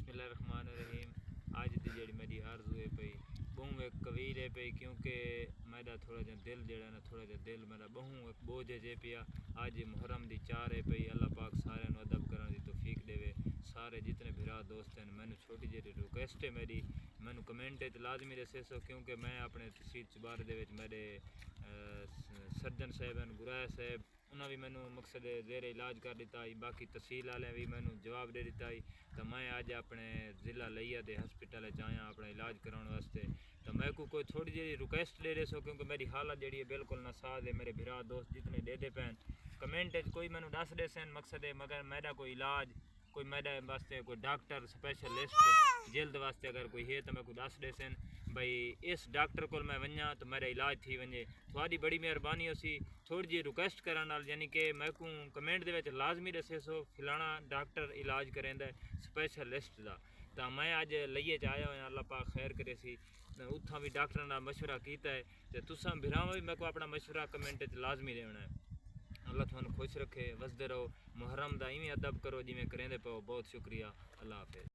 बिस्मिल्लाहिर्रहमानिर्रहीम। अज की जी मेरी आरज़ू है पई बहु एक कवील है पई क्योंकि मेरा थोड़ा जहा दिल जड़ा ना थोड़ा जहा दिल मेरा बहु एक बोझ जे पिया। अज मुहर्रम दी 4 है पई। अल्लाह पाक सारे अदब करने की तौफीक देवे। सारे जितने भरा दोस्त हैं मैंने छोटी जी रिक्वेस्ट है मेरी मैंने कमेंट लाजमी दसे सो क्योंकि मैं अपने तहसील चबारे दे मेरे सर्जन साहब हैं गुराया साहब उन्हें भी मैंने मकसद जेरे इलाज कर दिता। बाकी तहसील वाले भी मैंने जवाब दे दिता। तो मैं अज अपने जिला लिया के हस्पिटल आया अपना इलाज कराने वास्ते। तो मैं को कोई थोड़ी जी रिक्वेस्ट दे रहे सो क्योंकि मेरी हालत जी है बिल्कुल नासाज है। मेरे भरा दोस्त जितने दे पैन कमेंट कोई मैंने दस दे सन मकसद है मगर मेरा कोई इलाज कोई मेरे वास्ते कोई डॉक्टर स्पैशलिस्ट जल्द वास्ते अगर कोई है तो मैं को दस दे सन भाई इस डॉक्टर को मैं वन्या तो मेरा इलाज थी वजे। थोड़ी बड़ी मेहरबानी होसी थोड़ी जी रिक्वेस्ट करने यानी कि मैं को कमेंट दे लाजमी दसे सो फलाना डॉक्टर इलाज करेंदा स्पैशलिस्ट का। तो मैं अज लिये आया हुआ अल्लाह पाक खैर करे सी उत्थां भी डॉक्टर ने मशवरा किया है तो तुसा भिरावां भी मैं को अपना मशवरा कमेंट लाजमी देना है। अल्लाह तुहानू खुश रखे वसदे रहो मुहर्रम दा इवें अदब करो जिमें करेंदे पाओ। बहुत शुक्रिया अल्लाह हाफिज़।